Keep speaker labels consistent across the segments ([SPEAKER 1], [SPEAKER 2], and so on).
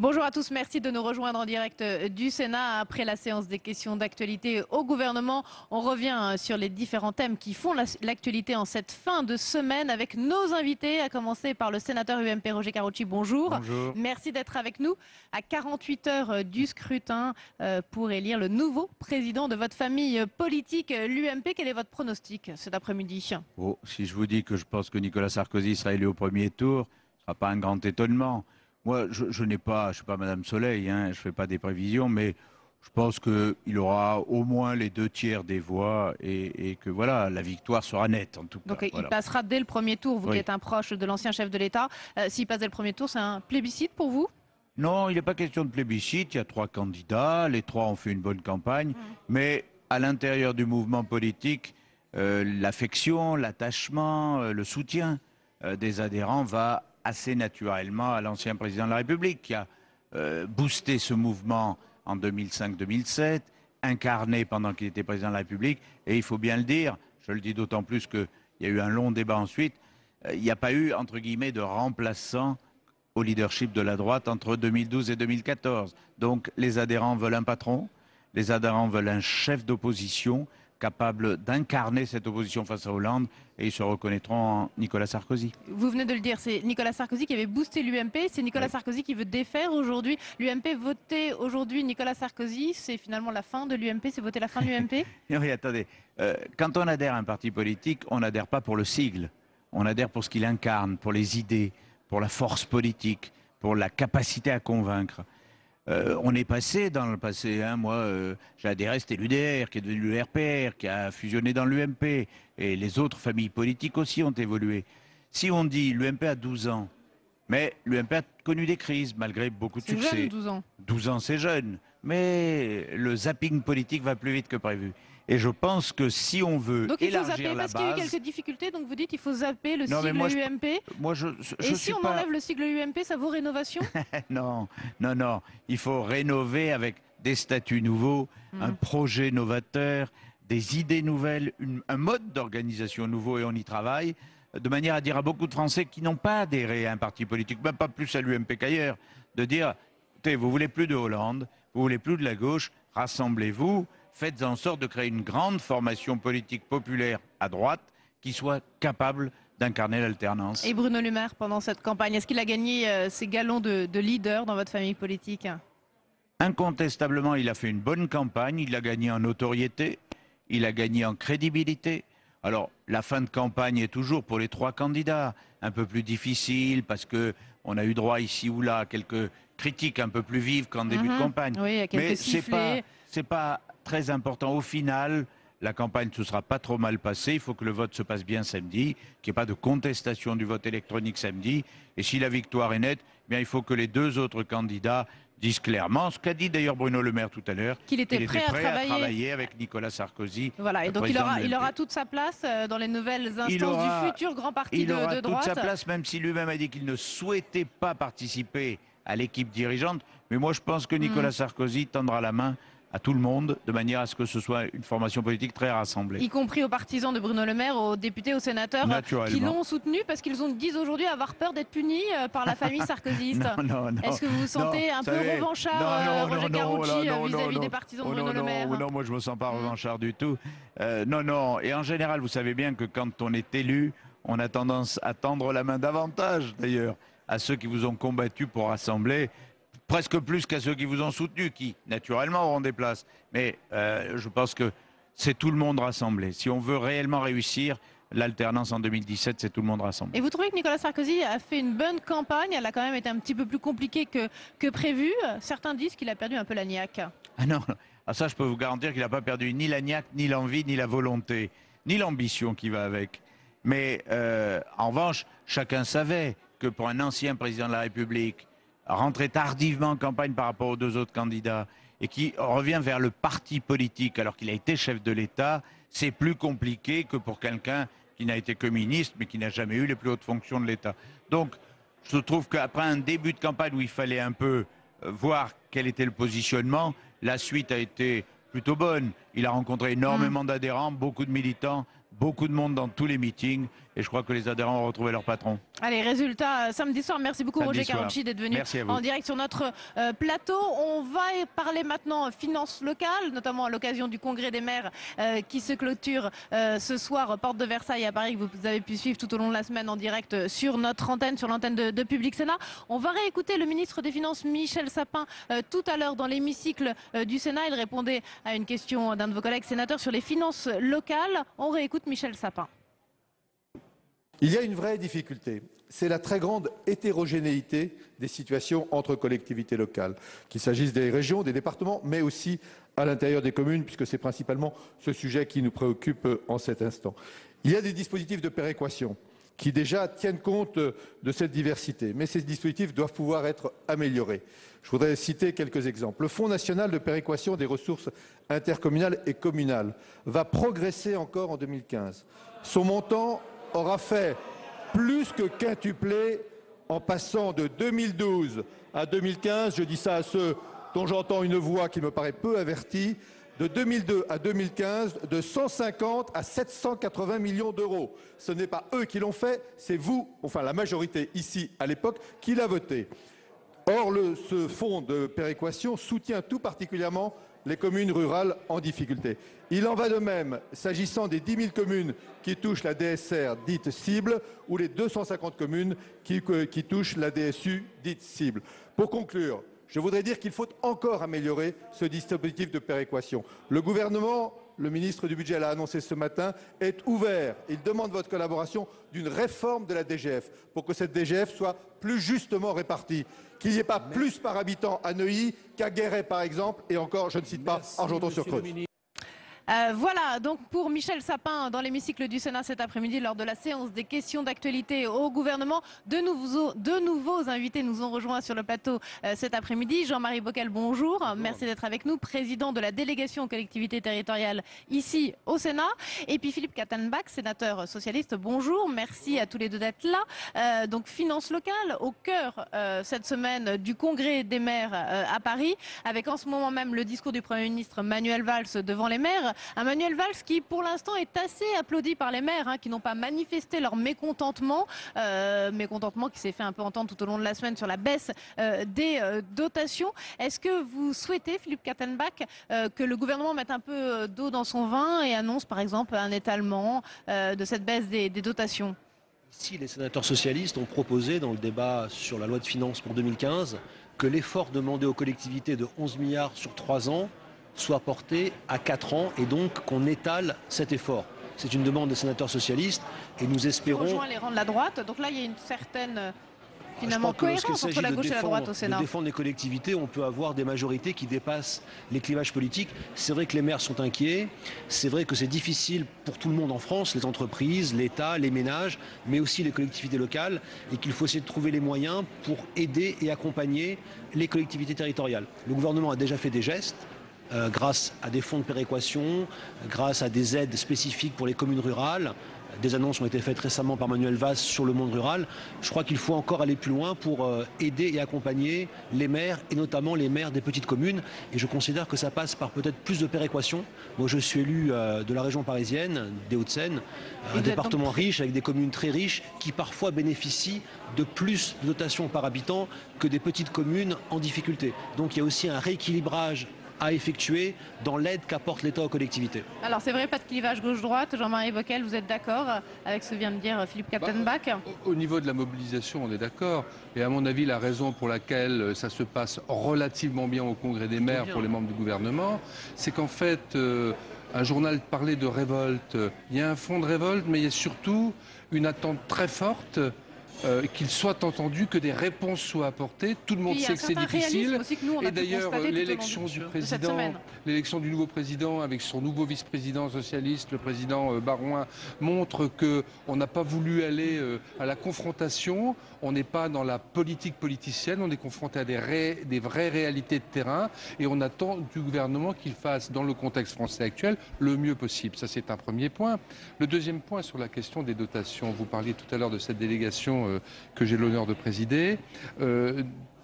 [SPEAKER 1] Bonjour à tous, merci de nous rejoindre en direct du Sénat. Après la séance des questions d'actualité au gouvernement, on revient sur les différents thèmes qui font l'actualité en cette fin de semaine avec nos invités, à commencer par le sénateur UMP Roger Karoutchi. Bonjour.
[SPEAKER 2] Bonjour.
[SPEAKER 1] Merci d'être avec nous à 48 heures du scrutin pour élire le nouveau président de votre famille politique, l'UMP. Quel est votre pronostic cet après-midi?
[SPEAKER 2] Oh, si je vous dis que je pense que Nicolas Sarkozy sera élu au premier tour, ce ne sera pas un grand étonnement. Moi, je suis pas Madame Soleil, hein, je ne fais pas des prévisions, mais je pense qu'il aura au moins les 2 tiers des voix et que voilà, la victoire sera nette en tout cas.
[SPEAKER 1] Donc il
[SPEAKER 2] Voilà.
[SPEAKER 1] passera dès le premier tour, vous qui
[SPEAKER 2] Oui.
[SPEAKER 1] êtes un proche de l'ancien chef de l'État. S'il passe dès le premier tour, c'est un plébiscite pour vous?
[SPEAKER 2] Non, il n'est pas question de plébiscite, il y a 3 candidats, les 3 ont fait une bonne campagne, mais à l'intérieur du mouvement politique, l'affection, l'attachement, le soutien des adhérents va assez naturellement à l'ancien président de la République qui a boosté ce mouvement en 2005-2007, incarné pendant qu'il était président de la République, et il faut bien le dire, je le dis d'autant plus qu'il y a eu un long débat ensuite, il n'y a pas eu, entre guillemets, de remplaçant au leadership de la droite entre 2012 et 2014. Donc les adhérents veulent un patron, les adhérents veulent un chef d'opposition capable d'incarner cette opposition face à Hollande et ils se reconnaîtront en Nicolas Sarkozy.
[SPEAKER 1] Vous venez de le dire, c'est Nicolas Sarkozy qui avait boosté l'UMP, c'est Nicolas
[SPEAKER 2] Oui.
[SPEAKER 1] Sarkozy qui veut défaire aujourd'hui. L'UMP voter aujourd'hui Nicolas Sarkozy, c'est finalement la fin de l'UMP, c'est voter la fin de l'UMP?
[SPEAKER 2] Oui, attendez, quand on adhère à un parti politique, on n'adhère pas pour le sigle, on adhère pour ce qu'il incarne, pour les idées, pour la force politique, pour la capacité à convaincre. On est passé dans le passé, hein, moi j'ai adhéré, c'était l'UDR qui est devenu le RPR, qui a fusionné dans l'UMP, et les autres familles politiques aussi ont évolué. Si on dit l'UMP a 12 ans, mais l'UMP a connu des crises malgré beaucoup de
[SPEAKER 1] C'est
[SPEAKER 2] succès.
[SPEAKER 1] jeune, 12 ans.
[SPEAKER 2] 12 ans c'est jeune, mais le zapping politique va plus vite que prévu. Et je pense que si on veut
[SPEAKER 1] Donc il faut
[SPEAKER 2] élargir
[SPEAKER 1] zapper
[SPEAKER 2] la
[SPEAKER 1] parce qu'il y a eu
[SPEAKER 2] base...
[SPEAKER 1] quelques difficultés, donc vous dites qu'il faut zapper le
[SPEAKER 2] Non, mais
[SPEAKER 1] sigle UMP.
[SPEAKER 2] moi je
[SPEAKER 1] Et si
[SPEAKER 2] suis
[SPEAKER 1] on
[SPEAKER 2] pas...
[SPEAKER 1] enlève le sigle UMP, ça vaut rénovation?
[SPEAKER 2] Non, non, non. Il faut rénover avec des statuts nouveaux, un projet novateur, des idées nouvelles, un mode d'organisation nouveau et on y travaille, de manière à dire à beaucoup de Français qui n'ont pas adhéré à un parti politique, même pas plus à l'UMP qu'ailleurs, de dire, écoutez, vous voulez plus de Hollande, vous voulez plus de la gauche, rassemblez-vous, faites en sorte de créer une grande formation politique populaire à droite qui soit capable d'incarner l'alternance.
[SPEAKER 1] Et Bruno Le Maire, pendant cette campagne, est-ce qu'il a gagné ses galons de leader dans votre famille politique?
[SPEAKER 2] Incontestablement, il a fait une bonne campagne, il a gagné en notoriété, il a gagné en crédibilité. Alors, la fin de campagne est toujours pour les 3 candidats un peu plus difficile parce que on a eu droit ici ou là à quelques critiques un peu plus vives qu'en début de campagne.
[SPEAKER 1] Oui, il y a quelques
[SPEAKER 2] Mais
[SPEAKER 1] sifflets.
[SPEAKER 2] c'est pas très important. Au final, la campagne ne se sera pas trop mal passée. Il faut que le vote se passe bien samedi, qu'il n'y ait pas de contestation du vote électronique samedi. Et si la victoire est nette, eh bien, il faut que les 2 autres candidats disent clairement, ce qu'a dit d'ailleurs Bruno Le Maire tout à l'heure,
[SPEAKER 1] Qu'il était prêt à travailler
[SPEAKER 2] avec Nicolas Sarkozy.
[SPEAKER 1] Voilà, et donc il aura toute sa place dans les nouvelles instances du futur grand parti de droite.
[SPEAKER 2] Il aura toute sa place, même si lui-même a dit qu'il ne souhaitait pas participer à l'équipe dirigeante. Mais moi, je pense que Nicolas Sarkozy tendra la main à tout le monde, de manière à ce que ce soit une formation politique très rassemblée.
[SPEAKER 1] Y compris aux partisans de Bruno Le Maire, aux députés, aux sénateurs qui l'ont soutenu parce qu'ils disent aujourd'hui avoir peur d'être punis par la famille sarkozyste.
[SPEAKER 2] Non.
[SPEAKER 1] Est-ce que vous vous sentez un peu revanchard, Roger Karoutchi, vis-à-vis des partisans de Bruno Le Maire?
[SPEAKER 2] Non, moi je me sens pas revanchard du tout. Non. Et en général, vous savez bien que quand on est élu, on a tendance à tendre la main davantage, d'ailleurs, à ceux qui vous ont combattu pour rassembler, presque plus qu'à ceux qui vous ont soutenu, qui, naturellement, auront des places. Mais je pense que c'est tout le monde rassemblé. Si on veut réellement réussir, l'alternance en 2017, c'est tout le monde rassemblé.
[SPEAKER 1] Et vous trouvez que Nicolas Sarkozy a fait une bonne campagne? Elle a quand même été un petit peu plus compliquée que prévu. Certains disent qu'il a perdu un peu la niaque.
[SPEAKER 2] Ah non, ah ça je peux vous garantir qu'il n'a pas perdu ni la niaque, ni l'envie, ni la volonté, ni l'ambition qui va avec. Mais en revanche, chacun savait que pour un ancien président de la République, rentrer tardivement en campagne par rapport aux 2 autres candidats et qui revient vers le parti politique alors qu'il a été chef de l'État, c'est plus compliqué que pour quelqu'un qui n'a été que ministre mais qui n'a jamais eu les plus hautes fonctions de l'État. Donc je trouve qu'après un début de campagne où il fallait un peu voir quel était le positionnement, la suite a été plutôt bonne. Il a rencontré énormément d'adhérents, beaucoup de militants, beaucoup de monde dans tous les meetings et je crois que les adhérents ont retrouvé leur patron.
[SPEAKER 1] Allez, résultat samedi soir. Merci beaucoup Roger Carucci d'être venu en direct sur notre plateau. On va parler maintenant finances locales, notamment à l'occasion du congrès des maires qui se clôture ce soir porte de Versailles à Paris, que vous avez pu suivre tout au long de la semaine en direct sur notre antenne, sur l'antenne de Public Sénat. On va réécouter le ministre des Finances Michel Sapin tout à l'heure dans l'hémicycle du Sénat. Il répondait à une question d'un de vos collègues sénateurs sur les finances locales. On réécoute Michel Sapin.
[SPEAKER 3] Il y a une vraie difficulté, c'est la très grande hétérogénéité des situations entre collectivités locales, qu'il s'agisse des régions, des départements, mais aussi à l'intérieur des communes, puisque c'est principalement ce sujet qui nous préoccupe en cet instant. Il y a des dispositifs de péréquation qui déjà tiennent compte de cette diversité, mais ces dispositifs doivent pouvoir être améliorés. Je voudrais citer quelques exemples. Le Fonds national de péréquation des ressources intercommunales et communales va progresser encore en 2015. Son montant aura fait plus que quintupler en passant de 2012 à 2015, je dis ça à ceux dont j'entends une voix qui me paraît peu avertie, de 2002 à 2015, de 150 à 780 millions d'euros. Ce n'est pas eux qui l'ont fait, c'est vous, enfin la majorité ici à l'époque, qui l'a voté. Or, ce fonds de péréquation soutient tout particulièrement les communes rurales en difficulté. Il en va de même s'agissant des 10 000 communes qui touchent la DSR dite cible ou les 250 communes qui touchent la DSU dite cible. Pour conclure, je voudrais dire qu'il faut encore améliorer ce dispositif de péréquation. Le gouvernement, le ministre du Budget l'a annoncé ce matin, est ouvert. Il demande votre collaboration d'une réforme de la DGF pour que cette DGF soit plus justement répartie. Qu'il n'y ait pas plus par habitant à Neuilly qu'à Guéret, par exemple, et encore, je ne cite pas Argenton-sur-Creuse.
[SPEAKER 1] Voilà, donc pour Michel Sapin dans l'hémicycle du Sénat cet après-midi lors de la séance des questions d'actualité au gouvernement. De nouveaux invités nous ont rejoints sur le plateau cet après-midi. Jean-Marie Bockel, bonjour. Merci d'être avec nous, président de la délégation aux collectivités territoriales ici au Sénat. Et puis Philippe Kattenbach, sénateur socialiste, bonjour. Merci à tous les deux d'être là. Donc finances locales au cœur cette semaine du congrès des maires à Paris, avec en ce moment même le discours du Premier ministre Manuel Valls devant les maires. Un Manuel Valls qui, pour l'instant, est assez applaudi par les maires, qui n'ont pas manifesté leur mécontentement. Mécontentement qui s'est fait un peu entendre tout au long de la semaine sur la baisse des dotations. Est-ce que vous souhaitez, Philippe Kattenbach, que le gouvernement mette un peu d'eau dans son vin et annonce, par exemple, un étalement de cette baisse des dotations ?
[SPEAKER 4] Ici, les sénateurs socialistes ont proposé, dans le débat sur la loi de finances pour 2015, que l'effort demandé aux collectivités de 11 milliards sur 3 ans soit porté à 4 ans et donc qu'on étale cet effort. C'est une demande des sénateurs socialistes et nous espérons...
[SPEAKER 1] Qui rejoint les rangs de la droite, donc là il y a une certaine finalement cohérence entre la gauche et la droite au Sénat.
[SPEAKER 4] De défendre les collectivités, on peut avoir des majorités qui dépassent les clivages politiques. C'est vrai que les maires sont inquiets, c'est vrai que c'est difficile pour tout le monde en France, les entreprises, l'État, les ménages, mais aussi les collectivités locales, et qu'il faut essayer de trouver les moyens pour aider et accompagner les collectivités territoriales. Le gouvernement a déjà fait des gestes. Grâce à des fonds de péréquation, grâce à des aides spécifiques pour les communes rurales. Des annonces ont été faites récemment par Manuel Valls sur le monde rural. Je crois qu'il faut encore aller plus loin pour aider et accompagner les maires, et notamment les maires des petites communes. Et je considère que ça passe par peut-être plus de péréquation. Moi, je suis élu de la région parisienne, des Hauts-de-Seine, un département riche, avec des communes très riches, qui parfois bénéficient de plus de dotations par habitant que des petites communes en difficulté. Donc il y a aussi un rééquilibrage à effectuer dans l'aide qu'apporte l'État aux collectivités.
[SPEAKER 1] Alors c'est vrai, pas de clivage gauche-droite. Jean-Marie Bockel, vous êtes d'accord avec ce que vient de dire Philippe Kattenbach?
[SPEAKER 5] Au niveau de la mobilisation, on est d'accord. Et à mon avis, la raison pour laquelle ça se passe relativement bien au Congrès des maires pour les membres du gouvernement, c'est qu'en fait, un journal parlait de révolte. Il y a un fond de révolte, mais il y a surtout une attente très forte qu'il soit entendu, que des réponses soient apportées. Tout le monde sait que c'est difficile. Et d'ailleurs, l'élection du nouveau président avec son nouveau vice-président socialiste, le président Barouin, montre qu'on n'a pas voulu aller à la confrontation. On n'est pas dans la politique politicienne, on est confronté à des vraies réalités de terrain. Et on attend du gouvernement qu'il fasse, dans le contexte français actuel, le mieux possible. Ça, c'est un premier point. Le deuxième point sur la question des dotations. Vous parliez tout à l'heure de cette délégation que j'ai l'honneur de présider.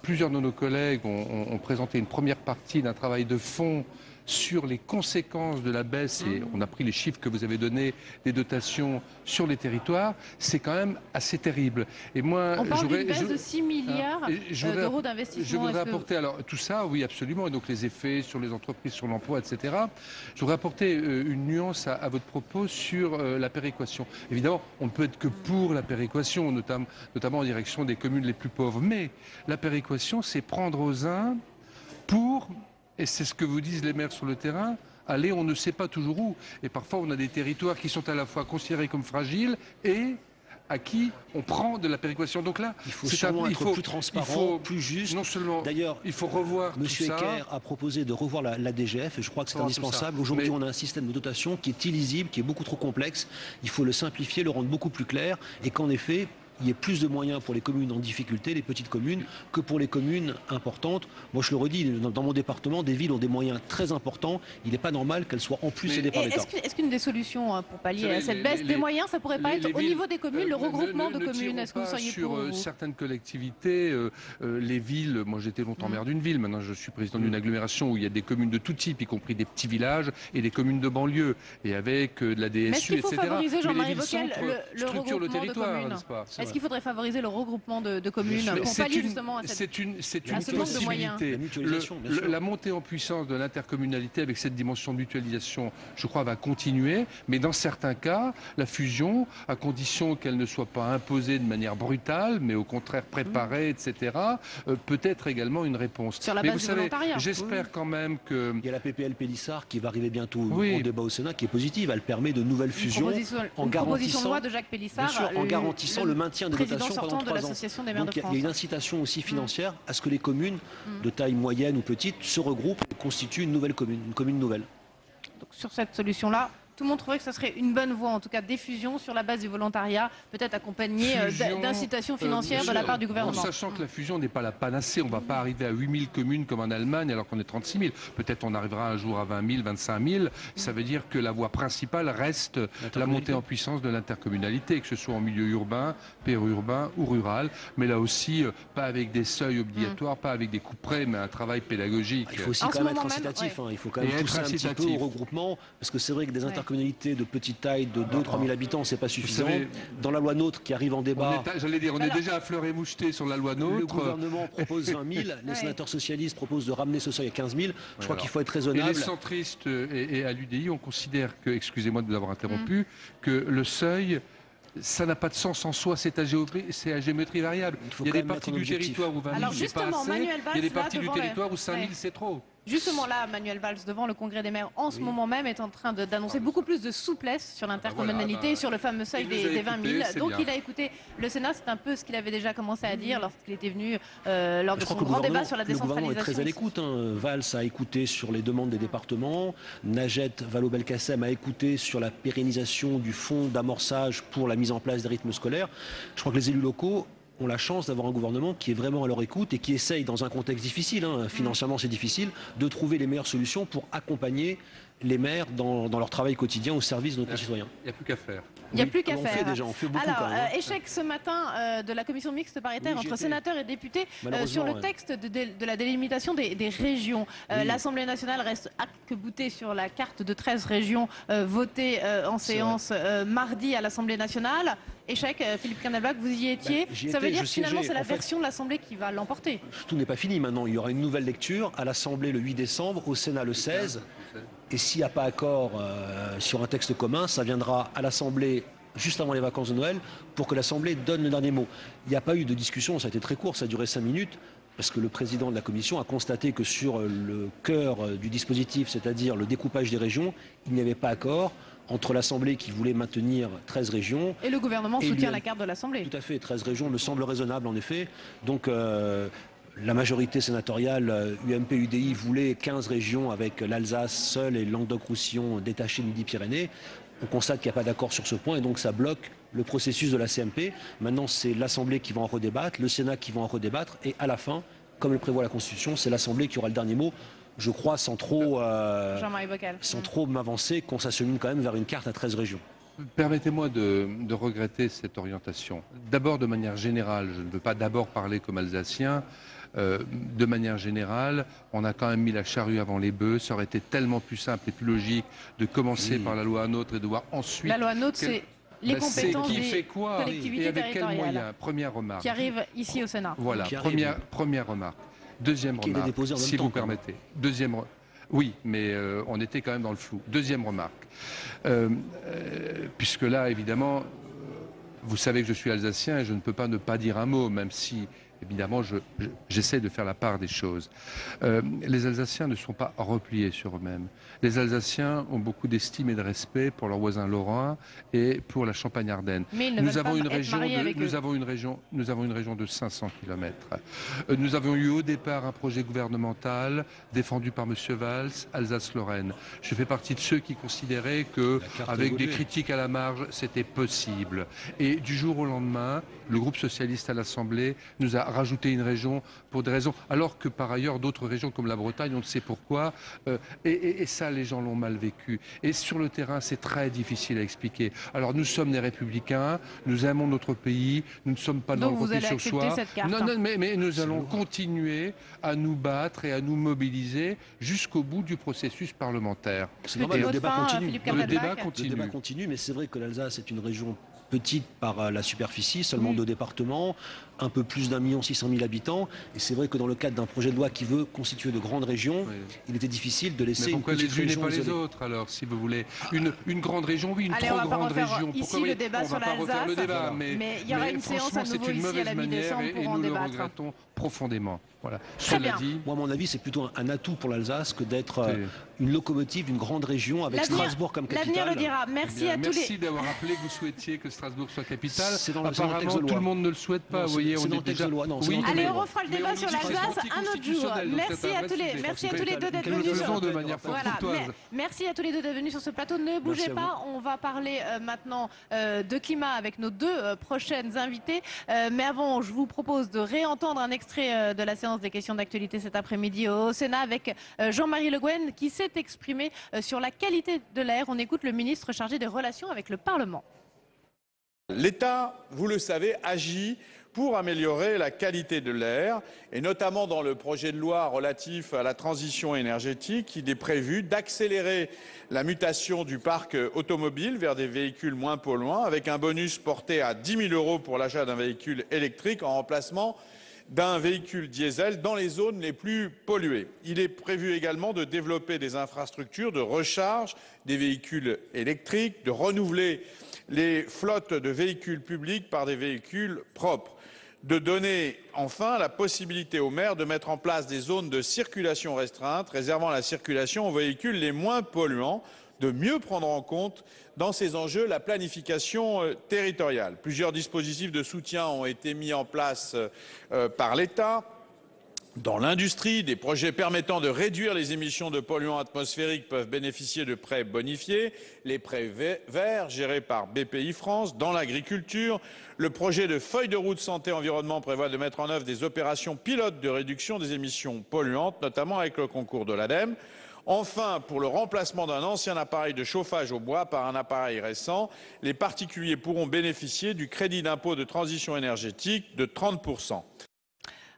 [SPEAKER 5] Plusieurs de nos collègues ont présenté une première partie d'un travail de fond sur les conséquences de la baisse, et on a pris les chiffres que vous avez donnés des dotations sur les territoires, c'est quand même assez terrible. Et moi,
[SPEAKER 1] on parle d'une baisse de 6 milliards d'euros d'investissement.
[SPEAKER 5] Je voudrais apporter, alors tout ça, oui absolument, et donc les effets sur les entreprises, sur l'emploi, etc. Je voudrais apporter une nuance à votre propos sur la péréquation. Évidemment, on ne peut être que pour la péréquation, notamment en direction des communes les plus pauvres. Mais la péréquation, c'est prendre aux uns pour, et c'est ce que vous disent les maires sur le terrain, aller on ne sait pas toujours où. Et parfois, on a des territoires qui sont à la fois considérés comme fragiles et à qui on prend de la péréquation. Donc là,
[SPEAKER 4] il faut être plus transparent, plus juste.
[SPEAKER 5] Non seulement,
[SPEAKER 4] d'ailleurs,
[SPEAKER 5] il faut revoir
[SPEAKER 4] M.
[SPEAKER 5] tout ça.
[SPEAKER 4] Ecker a proposé de revoir la DGF et je crois que c'est indispensable. Aujourd'hui, on a un système de dotation qui est illisible, qui est beaucoup trop complexe. Il faut le simplifier, le rendre beaucoup plus clair et qu'en effet, il y ait plus de moyens pour les communes en difficulté, les petites communes, que pour les communes importantes. Moi, je le redis, dans mon département, des villes ont des moyens très importants. Il n'est pas normal qu'elles soient en plus aidées par l'État.
[SPEAKER 1] Est-ce qu'une des solutions pour pallier à cette baisse des moyens, ça pourrait pas être au niveau des communes, le regroupement de communes? Est-ce que vous seriez pour
[SPEAKER 5] sur certaines collectivités, les villes, moi j'étais longtemps maire d'une ville, maintenant je suis président d'une agglomération où il y a des communes de tout type, y compris des petits villages et des communes de banlieue, et avec de la DSU, etc.
[SPEAKER 1] Mais est-ce qu'il faut favoriser, Jean-Marie Bockel, le
[SPEAKER 5] regroupement
[SPEAKER 1] de
[SPEAKER 5] territoire,
[SPEAKER 1] est-ce qu'il faudrait favoriser le regroupement de communes pour pallier justement à
[SPEAKER 5] c'est une
[SPEAKER 1] ce manque de moyens?
[SPEAKER 5] La montée en puissance de l'intercommunalité avec cette dimension de mutualisation, je crois, va continuer, mais dans certains cas, la fusion, à condition qu'elle ne soit pas imposée de manière brutale, mais au contraire préparée, etc., peut être également une réponse.
[SPEAKER 1] Sur la base du volontariat.
[SPEAKER 5] J'espère quand même que...
[SPEAKER 4] Il y a la PPL Pélissard qui va arriver bientôt au débat au Sénat, qui est positive. Elle permet de nouvelles fusions en
[SPEAKER 1] proposition de loi de Jacques Pélissard,
[SPEAKER 4] en garantissant le maintien des dotations pendant
[SPEAKER 1] de
[SPEAKER 4] 3 ans.
[SPEAKER 1] l'Association des maires de France.
[SPEAKER 4] Il y a une incitation aussi financière à ce que les communes de taille moyenne ou petite se regroupent et constituent une nouvelle commune, une commune nouvelle.
[SPEAKER 1] Donc, sur cette solution-là, tout le monde trouverait que ce serait une bonne voie, en tout cas des fusions sur la base du volontariat, peut-être accompagnées d'incitations financières de la part du gouvernement.
[SPEAKER 5] En sachant que la fusion n'est pas la panacée, on ne va pas arriver à 8000 communes comme en Allemagne alors qu'on est 36 000. Peut-être on arrivera un jour à 20 000, 25 000. Ça veut dire que la voie principale reste la montée en puissance de l'intercommunalité, que ce soit en milieu urbain, périurbain ou rural. Mais là aussi, pas avec des seuils obligatoires, pas avec des coups près, mais un travail pédagogique.
[SPEAKER 4] Il faut aussi quand même être incitatif. Il faut quand même pousser un petit peu au regroupement, parce que c'est vrai que des intercommunalité de petite taille de 2-3 000 habitants, c'est pas suffisant. Savez, dans la loi NOTRe qui arrive en débat,
[SPEAKER 5] j'allais dire, on est déjà à fleur et moucheté sur la loi NOTRe.
[SPEAKER 4] Le gouvernement propose 20 000, les sénateurs socialistes proposent de ramener ce seuil à 15 000. Je crois qu'il faut être raisonnable.
[SPEAKER 5] Et les centristes et à l'UDI, on considère que, excusez-moi de vous avoir interrompu, que le seuil, ça n'a pas de sens en soi, c'est à géométrie variable. Il y a des parties du territoire où 20 000 c'est pas assez, il y a des parties du territoire où 5 000 c'est trop.
[SPEAKER 1] Justement là, Manuel Valls, devant le Congrès des maires, en ce moment même, est en train d'annoncer beaucoup plus de souplesse sur l'intercommunalité, sur le fameux seuil des 20 000. Donc il a écouté le Sénat, c'est un peu ce qu'il avait déjà commencé à dire lorsqu'il était venu lors de son grand débat sur la décentralisation.
[SPEAKER 4] Le gouvernement est très à l'écoute. Valls a écouté sur les demandes des départements, Najat Vallaud-Belkacem a écouté sur la pérennisation du fonds d'amorçage pour la mise en place des rythmes scolaires. Je crois que les élus locaux ont la chance d'avoir un gouvernement qui est vraiment à leur écoute et qui essaye, dans un contexte difficile, financièrement c'est difficile, de trouver les meilleures solutions pour accompagner les maires dans leur travail quotidien au service de nos concitoyens.
[SPEAKER 5] Il n'y a plus qu'à faire.
[SPEAKER 1] Il n'y a plus qu'à faire.
[SPEAKER 4] On fait beaucoup.
[SPEAKER 1] Alors, échec ce matin de la commission mixte paritaire entre sénateurs et députés sur le texte de la délimitation des régions. L'Assemblée nationale reste arc-boutée sur la carte de 13 régions votée en séance mardi à l'Assemblée nationale. Échec, Philippe Candelbach, vous y étiez. Ça veut dire que finalement c'est la version de l'Assemblée qui va l'emporter.
[SPEAKER 4] Tout n'est pas fini maintenant. Il y aura une nouvelle lecture à l'Assemblée le 8 décembre, au Sénat le 16. Et s'il n'y a pas accord sur un texte commun, ça viendra à l'Assemblée juste avant les vacances de Noël pour que l'Assemblée donne le dernier mot. Il n'y a pas eu de discussion, ça a été très court, ça a duré 5 minutes. Parce que le président de la Commission a constaté que sur le cœur du dispositif, c'est-à-dire le découpage des régions, il n'y avait pas accord entre l'Assemblée qui voulait maintenir 13 régions...
[SPEAKER 1] Et le gouvernement soutient la carte de l'Assemblée.
[SPEAKER 4] Tout à fait, 13 régions me semble raisonnable en effet. Donc la majorité sénatoriale UMP-UDI voulait 15 régions avec l'Alsace seule et le Languedoc-Roussillon détaché de Midi-Pyrénées. On constate qu'il n'y a pas d'accord sur ce point et donc ça bloque le processus de la CMP. Maintenant, c'est l'Assemblée qui va en redébattre, le Sénat qui va en redébattre et à la fin, comme le prévoit la Constitution, c'est l'Assemblée qui aura le dernier mot. Je crois, sans trop m'avancer, qu'on s'achemine quand même vers une carte à 13 régions.
[SPEAKER 5] Permettez-moi de regretter cette orientation. D'abord, de manière générale, je ne veux pas d'abord parler comme alsacien, de manière générale, on a quand même mis la charrue avant les bœufs. Ça aurait été tellement plus simple et plus logique de commencer par la loi NOTRe et de voir ensuite...
[SPEAKER 1] La loi NOTRe, c'est les compétences
[SPEAKER 5] qui
[SPEAKER 1] des
[SPEAKER 5] fait quoi
[SPEAKER 1] collectivités
[SPEAKER 5] et avec quels moyens?
[SPEAKER 1] territoriales
[SPEAKER 5] Première remarque.
[SPEAKER 1] qui arrivent ici au Sénat.
[SPEAKER 5] Voilà, première remarque. Deuxième
[SPEAKER 4] Qui est
[SPEAKER 5] remarque,
[SPEAKER 4] déposé en même
[SPEAKER 5] si
[SPEAKER 4] temps,
[SPEAKER 5] vous
[SPEAKER 4] quand même.
[SPEAKER 5] permettez. Oui, mais on était quand même dans le flou. Deuxième remarque. Puisque là, évidemment, vous savez que je suis alsacien et je ne peux pas ne pas dire un mot, même si, évidemment, j'essaie de faire la part des choses. Les Alsaciens ne sont pas repliés sur eux-mêmes. Les Alsaciens ont beaucoup d'estime et de respect pour leurs voisins lorrains et pour la Champagne-Ardenne.
[SPEAKER 1] Mais ils ne veulent pas être mariés avec eux.
[SPEAKER 5] Nous avons une région de 500 km. Nous avons eu au départ un projet gouvernemental défendu par M. Valls, Alsace-Lorraine. Je fais partie de ceux qui considéraient que, avec des critiques à la marge, c'était possible. Et du jour au lendemain, le groupe socialiste à l'Assemblée nous a rajouté une région pour des raisons, alors que par ailleurs d'autres régions comme la Bretagne, on ne sait pourquoi, et ça les gens l'ont mal vécu. Et sur le terrain, c'est très difficile à expliquer. Alors nous sommes des républicains, nous aimons notre pays, nous ne sommes pas dans le repli sur soi. Non, mais nous allons continuer à nous battre et à nous mobiliser jusqu'au bout du processus parlementaire.
[SPEAKER 4] C'est normal, le débat continue.
[SPEAKER 5] Le débat
[SPEAKER 4] continue, mais c'est vrai que l'Alsace est une région petite par la superficie, seulement 2 départements, un peu plus d'1,6 million habitants. Et c'est vrai que dans le cadre d'un projet de loi qui veut constituer de grandes régions, il était difficile de laisser
[SPEAKER 5] une petite région. Mais pourquoi les unes et pas les
[SPEAKER 4] isolée.
[SPEAKER 5] autres, alors, si vous voulez une grande région, oui, une
[SPEAKER 1] Allez,
[SPEAKER 5] trop
[SPEAKER 1] on va pas
[SPEAKER 5] grande
[SPEAKER 1] refaire
[SPEAKER 5] région.
[SPEAKER 1] ici le débat sur l'Alsace, mais il y aura une séance à nouveau ici à la mi-décembre pour en
[SPEAKER 5] débattre. Et nous le
[SPEAKER 1] débattre.
[SPEAKER 5] regrettons profondément. Voilà.
[SPEAKER 1] Très bien.
[SPEAKER 5] Cela dit,
[SPEAKER 4] moi, à mon avis, c'est plutôt un atout pour l'Alsace que d'être une locomotive d'une grande région avec Strasbourg comme capitale.
[SPEAKER 1] L'avenir le dira. Merci à tous les...
[SPEAKER 5] Merci d'avoir rappelé que vous souhaitiez que Strasbourg soit capitale.
[SPEAKER 4] Apparemment,
[SPEAKER 5] tout le monde ne le souhaite pas.
[SPEAKER 4] Non,
[SPEAKER 5] vous voyez, on est déjà...
[SPEAKER 1] Allez, on refera le débat sur l'Alsace un autre jour. Merci à tous les deux d'être venus sur...
[SPEAKER 5] de manière fort courtoise.
[SPEAKER 1] Merci à tous les deux d'être venus sur ce plateau. Ne bougez pas. On va parler maintenant de climat avec nos 2 prochaines invitées. Mais avant, je vous propose de réentendre un extrait de la séance des questions d'actualité cet après-midi au Sénat avec Jean-Marie Le Guen qui s'est exprimé sur la qualité de l'air. On écoute le ministre chargé des relations avec le Parlement.
[SPEAKER 6] L'État, vous le savez, agit pour améliorer la qualité de l'air et notamment dans le projet de loi relatif à la transition énergétique, il est prévu d'accélérer la mutation du parc automobile vers des véhicules moins polluants avec un bonus porté à 10 000 € pour l'achat d'un véhicule électrique en remplacement d'un véhicule diesel dans les zones les plus polluées. Il est prévu également de développer des infrastructures de recharge des véhicules électriques, de renouveler les flottes de véhicules publics par des véhicules propres, de donner enfin la possibilité aux maires de mettre en place des zones de circulation restreinte réservant la circulation aux véhicules les moins polluants, de mieux prendre en compte dans ces enjeux la planification territoriale. Plusieurs dispositifs de soutien ont été mis en place par l'État. Dans l'industrie, des projets permettant de réduire les émissions de polluants atmosphériques peuvent bénéficier de prêts bonifiés, les prêts verts gérés par BPI France. Dans l'agriculture, le projet de feuille de route santé-environnement prévoit de mettre en œuvre des opérations pilotes de réduction des émissions polluantes, notamment avec le concours de l'ADEME. Enfin, pour le remplacement d'un ancien appareil de chauffage au bois par un appareil récent, les particuliers pourront bénéficier du crédit d'impôt de transition énergétique de 30%.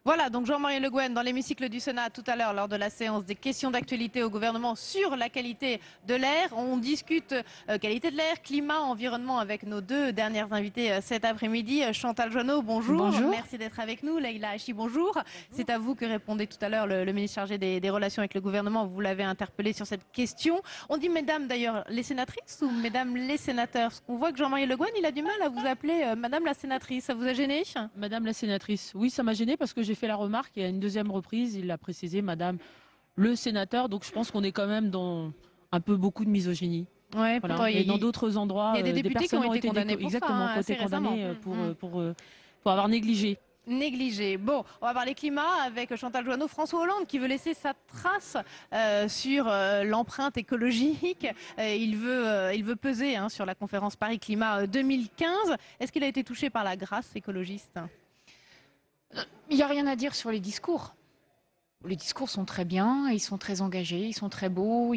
[SPEAKER 1] Voilà, donc Jean-Marie Le Guen dans l'hémicycle du Sénat tout à l'heure lors de la séance des questions d'actualité au gouvernement sur la qualité de l'air. On discute qualité de l'air, climat, environnement avec nos 2 dernières invitées cet après-midi. Chantal Joanneau, bonjour.
[SPEAKER 7] Bonjour.
[SPEAKER 1] Merci d'être avec nous. Leïla Hachi, bonjour. C'est à vous que répondait tout à l'heure le ministre chargé des relations avec le gouvernement. Vous l'avez interpellé sur cette question. On dit mesdames d'ailleurs les sénatrices ou mesdames les sénateurs? Parce qu'on voit que Jean-Marie Le Guen, il a du mal à vous appeler madame la sénatrice. Ça vous a gêné?
[SPEAKER 7] Madame la sénatrice, oui, ça m'a gêné parce que j'ai fait la remarque et à une 2e reprise, il l'a précisé, madame le sénateur. Donc je pense qu'on est quand même dans un peu beaucoup de misogynie.
[SPEAKER 1] Ouais,
[SPEAKER 7] voilà. Et dans d'autres endroits,
[SPEAKER 1] il y a des députés qui ont été condamnés pour
[SPEAKER 7] exactement,
[SPEAKER 1] ça, assez
[SPEAKER 7] condamnés
[SPEAKER 1] récemment.
[SPEAKER 7] pour avoir négligé.
[SPEAKER 1] Bon, on va parler climat avec Chantal Joanneau. François Hollande qui veut laisser sa trace sur l'empreinte écologique. Il veut peser sur la conférence Paris Climat 2015. Est-ce qu'il a été touché par la grâce écologiste?
[SPEAKER 8] Il n'y a rien à dire sur les discours. Les discours sont très bien, ils sont très engagés, ils sont très beaux,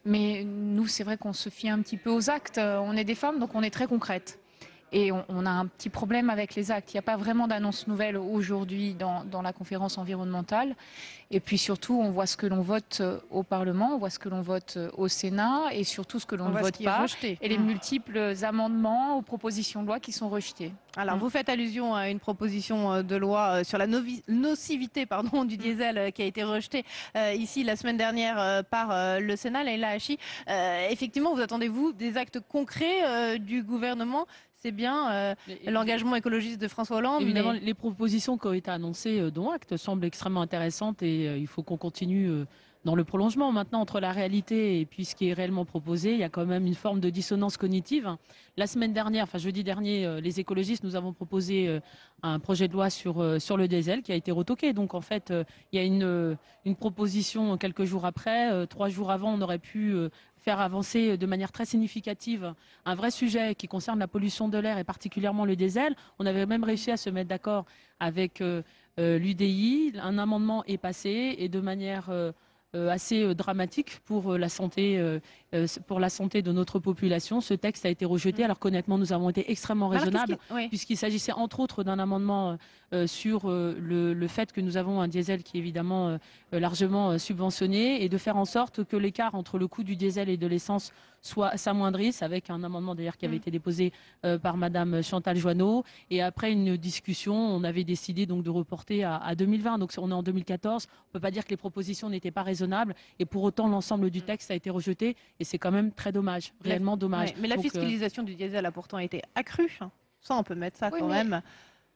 [SPEAKER 8] mais nous, c'est vrai qu'on se fie un petit peu aux actes. On est des femmes, donc on est très concrètes. Et on a un petit problème avec les actes. Il n'y a pas vraiment d'annonce nouvelle aujourd'hui dans la conférence environnementale. Et puis surtout, on voit ce que l'on vote au Parlement, on voit ce que l'on vote au Sénat et surtout ce que l'on ne vote pas. Et les multiples amendements ou propositions de loi qui sont rejetés.
[SPEAKER 1] Alors, vous faites allusion à une proposition de loi sur la nocivité du diesel qui a été rejetée ici la semaine dernière par le Sénat, Leïla Hachi. Effectivement, vous attendez-vous des actes concrets du gouvernement? C'est bien l'engagement écologiste de François Hollande.
[SPEAKER 7] Évidemment, les propositions qui ont été annoncées, dont acte, semblent extrêmement intéressantes et il faut qu'on continue dans le prolongement. Maintenant, entre la réalité et puis ce qui est réellement proposé, il y a quand même une forme de dissonance cognitive. La semaine dernière, enfin jeudi dernier, les écologistes, nous avons proposé un projet de loi sur le diesel qui a été retoqué. Donc en fait, il y a une proposition quelques jours après. 3 jours avant, on aurait pu faire avancer de manière très significative un vrai sujet qui concerne la pollution de l'air et particulièrement le diesel. On avait même réussi à se mettre d'accord avec l'UDI. Un amendement est passé et de manière assez dramatique pour la santé de notre population. Ce texte a été rejeté alors qu'honnêtement nous avons été extrêmement raisonnables puisqu'il s'agissait entre autres d'un amendement sur le fait que nous avons un diesel qui est évidemment largement subventionné et de faire en sorte que l'écart entre le coût du diesel et de l'essence s'amoindrisse, avec un amendement d'ailleurs qui avait été déposé par Madame Chantal Joanneau. Et après une discussion, on avait décidé donc de reporter à 2020. Donc on est en 2014. On ne peut pas dire que les propositions n'étaient pas raisonnables. Et pour autant, l'ensemble du texte a été rejeté. Et c'est quand même très dommage, réellement dommage.
[SPEAKER 1] Mais la fiscalisation du diesel a pourtant été accrue. Ça, on peut mettre ça quand même.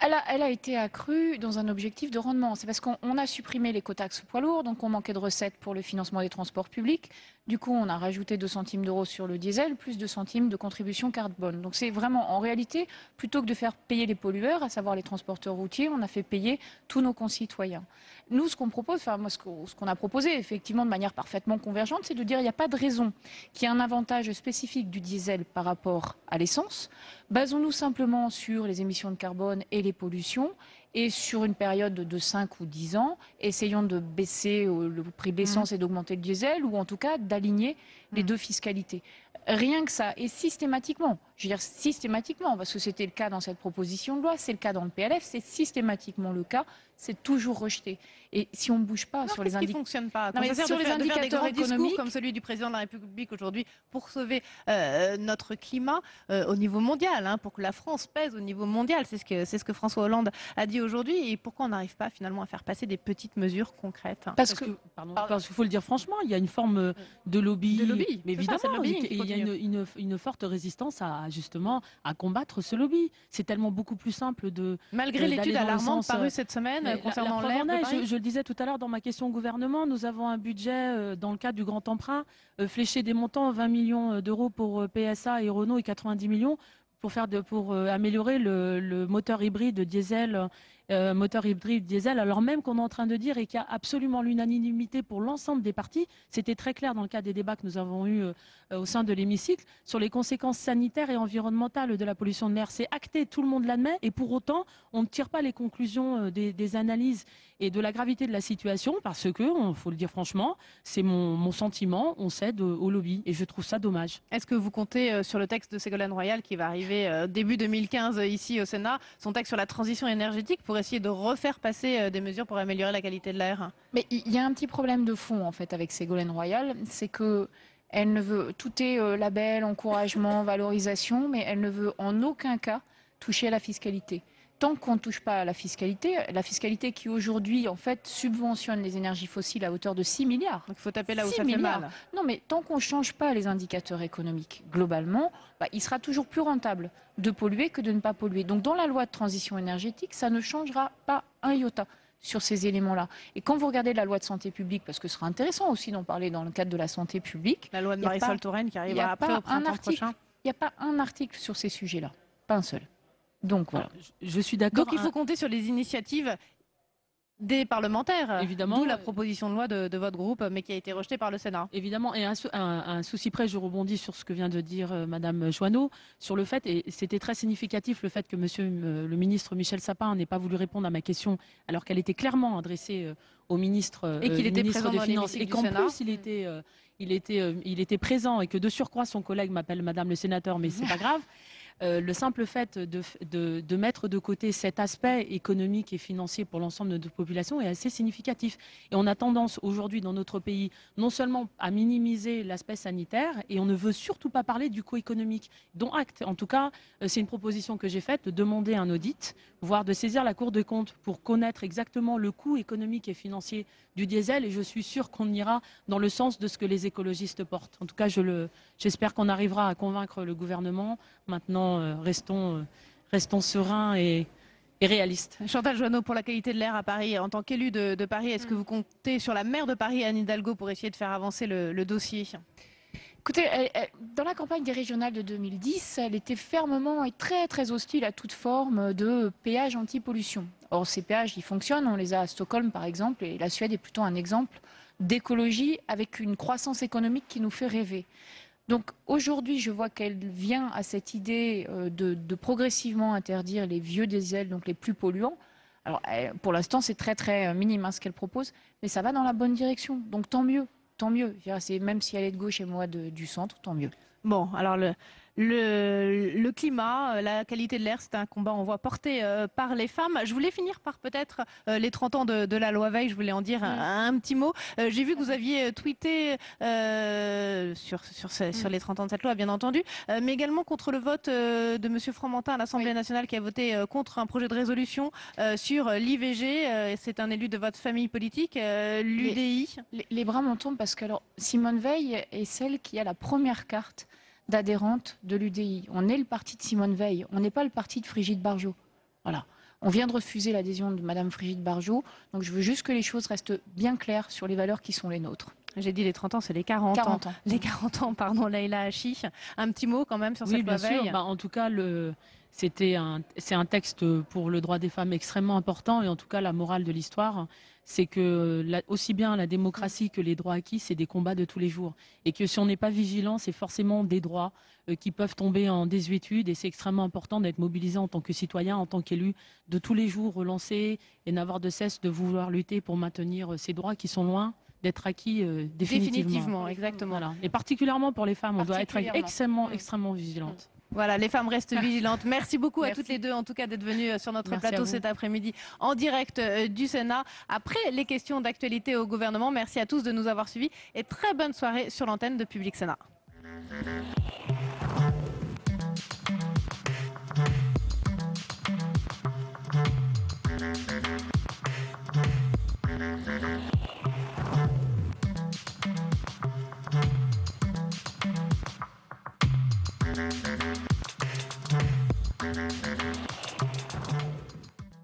[SPEAKER 8] Elle a été accrue dans un objectif de rendement. C'est parce qu'on a supprimé les cotaxes poids lourds, donc on manquait de recettes pour le financement des transports publics. Du coup, on a rajouté 2 centimes d'euros sur le diesel, plus 2 centimes de contribution carbone. Donc c'est vraiment, en réalité, plutôt que de faire payer les pollueurs, à savoir les transporteurs routiers, on a fait payer tous nos concitoyens. Nous, ce qu'on propose, enfin moi, ce qu'on a proposé, effectivement, de manière parfaitement convergente, c'est de dire qu'il n'y a pas de raison qu'il y ait un avantage spécifique du diesel par rapport à l'essence. Basons-nous simplement sur les émissions de carbone et les pollutions et sur une période de 5 ou 10 ans, essayons de baisser le prix de l'essence et d'augmenter le diesel ou en tout cas d'aligner les deux fiscalités. Rien que ça, et systématiquement, je veux dire systématiquement, parce que c'était le cas dans cette proposition de loi, c'est le cas dans le PLF, c'est systématiquement le cas, c'est toujours rejeté. Et si on ne bouge pas sur les indicateurs...
[SPEAKER 1] Ça ne fonctionne pas. Sur les indicateurs économiques, comme celui du président de la République aujourd'hui, pour sauver notre climat au niveau mondial, pour que la France pèse au niveau mondial, c'est ce que François Hollande a dit aujourd'hui. Et pourquoi on n'arrive pas finalement à faire passer des petites mesures concrètes?
[SPEAKER 7] Parce qu'il faut le dire franchement, il y a une forme de lobby, mais évidemment, il y a une forte résistance à combattre ce lobby. C'est tellement beaucoup plus simple de...
[SPEAKER 1] Malgré l'étude alarmante parue cette semaine concernant l'air.
[SPEAKER 7] Je le disais tout à l'heure dans ma question au gouvernement, nous avons un budget dans le cadre du grand emprunt fléché des montants 20 millions d'euros pour PSA et Renault et 90 millions pour améliorer le moteur hybride diesel. Alors même qu'on est en train de dire et qu'il y a absolument l'unanimité pour l'ensemble des partis, c'était très clair dans le cadre des débats que nous avons eus au sein de l'hémicycle, sur les conséquences sanitaires et environnementales de la pollution de l'air. C'est acté, tout le monde l'admet, et pour autant, on ne tire pas les conclusions des analyses et de la gravité de la situation, parce que, il faut le dire franchement, c'est mon sentiment, on cède au lobby, et je trouve ça dommage.
[SPEAKER 1] Est-ce que vous comptez sur le texte de Ségolène Royal qui va arriver début 2015 ici au Sénat, son texte sur la transition énergétique, pour essayer de refaire passer des mesures pour améliorer la qualité de l'air?
[SPEAKER 8] Mais il y a un petit problème de fond en fait avec Ségolène Royal, c'est que elle ne veut, tout est label, encouragement, valorisation, mais elle ne veut en aucun cas toucher à la fiscalité. Tant qu'on ne touche pas à la fiscalité qui aujourd'hui en fait subventionne les énergies fossiles à hauteur de 6 milliards.
[SPEAKER 1] Donc il faut taper là où ça fait mal.
[SPEAKER 8] Non mais tant qu'on ne change pas les indicateurs économiques globalement, il sera toujours plus rentable de polluer que de ne pas polluer. Donc dans la loi de transition énergétique, ça ne changera pas un iota sur ces éléments-là. Et quand vous regardez la loi de santé publique, parce que ce sera intéressant aussi d'en parler dans le cadre de la santé publique.
[SPEAKER 1] La loi de Marisol Touraine qui arrivera après au printemps prochain.
[SPEAKER 8] Il n'y a pas un article sur ces sujets-là, pas un seul. Donc voilà.
[SPEAKER 7] Je suis d'accord.
[SPEAKER 1] Donc il faut compter sur les initiatives des parlementaires,
[SPEAKER 7] évidemment,
[SPEAKER 1] d'où la proposition de loi de votre groupe, mais qui a été rejetée par le Sénat.
[SPEAKER 7] Évidemment, et un souci près, je rebondis sur ce que vient de dire Madame Joanneau, sur le fait, et c'était très significatif le fait que Monsieur le ministre Michel Sapin n'ait pas voulu répondre à ma question, alors qu'elle était clairement adressée au ministre,
[SPEAKER 1] Et qu'il était
[SPEAKER 7] ministre
[SPEAKER 1] présent
[SPEAKER 7] des
[SPEAKER 1] dans
[SPEAKER 7] Finances.
[SPEAKER 1] l'hémicycle
[SPEAKER 7] Et
[SPEAKER 1] du
[SPEAKER 7] qu'en
[SPEAKER 1] Sénat.
[SPEAKER 7] plus, il était présent et que de surcroît, son collègue m'appelle Madame le sénateur, mais c'est pas grave. Le simple fait de mettre de côté cet aspect économique et financier pour l'ensemble de notre population est assez significatif. Et on a tendance aujourd'hui dans notre pays non seulement à minimiser l'aspect sanitaire, et on ne veut surtout pas parler du coût économique, dont acte. En tout cas, c'est une proposition que j'ai faite de demander un audit, voire de saisir la Cour des comptes pour connaître exactement le coût économique et financier du diesel. Et je suis sûre qu'on ira dans le sens de ce que les écologistes portent. En tout cas, j'espère qu'on arrivera à convaincre le gouvernement. Maintenant, restons sereins et réalistes.
[SPEAKER 1] Chantal Joanneau, pour la qualité de l'air à Paris, en tant qu'élu de Paris, est-ce que vous comptez sur la maire de Paris, Anne Hidalgo, pour essayer de faire avancer le dossier?
[SPEAKER 8] Écoutez, dans la campagne des régionales de 2010, elle était fermement et très très hostile à toute forme de péage anti-pollution. Or, ces péages, ils fonctionnent. On les a à Stockholm, par exemple, et la Suède est plutôt un exemple d'écologie avec une croissance économique qui nous fait rêver. Donc aujourd'hui, je vois qu'elle vient à cette idée de progressivement interdire les vieux diesels, donc les plus polluants. Alors pour l'instant, c'est très très minime ce qu'elle propose, mais ça va dans la bonne direction. Donc tant mieux, tant mieux. Même si elle est de gauche et moi du centre, tant mieux.
[SPEAKER 1] Bon, alors le climat, la qualité de l'air, c'est un combat, on voit, porté par les femmes. Je voulais finir par peut-être les 30 ans de la loi Veil, je voulais en dire un petit mot. J'ai vu que vous aviez tweeté sur les 30 ans de cette loi, bien entendu, mais également contre le vote de M. Fromentin à l'Assemblée nationale qui a voté contre un projet de résolution sur l'IVG. C'est un élu de votre famille politique, l'UDI.
[SPEAKER 8] Les bras m'en tombent parce que alors, Simone Veil est celle qui a la première carte d'adhérente de l'UDI. On est le parti de Simone Veil, on n'est pas le parti de Brigitte Bardot. Voilà. On vient de refuser l'adhésion de Madame Brigitte Bardot, donc je veux juste que les choses restent bien claires sur les valeurs qui sont les nôtres.
[SPEAKER 1] J'ai dit les 30 ans, c'est les 40 ans. Les 40 ans, pardon, Leïla Hachi. Un petit mot quand même sur cette loi Veil.
[SPEAKER 7] Oui, bien sûr. En tout cas, c'est un texte pour le droit des femmes extrêmement important, et en tout cas, la morale de l'histoire, c'est que aussi bien la démocratie que les droits acquis, c'est des combats de tous les jours. Et que si on n'est pas vigilant, c'est forcément des droits qui peuvent tomber en désuétude. Et c'est extrêmement important d'être mobilisé en tant que citoyen, en tant qu'élu, de tous les jours relancer et n'avoir de cesse de vouloir lutter pour maintenir ces droits qui sont loin d'être acquis définitivement.
[SPEAKER 1] Définitivement, exactement.
[SPEAKER 7] Voilà. Et particulièrement pour les femmes, on doit être extrêmement vigilante.
[SPEAKER 1] Voilà, les femmes restent vigilantes. Merci beaucoup à toutes les deux, en tout cas, d'être venues sur notre plateau cet après-midi en direct du Sénat. Après les questions d'actualité au gouvernement, merci à tous de nous avoir suivis et très bonne soirée sur l'antenne de Public Sénat.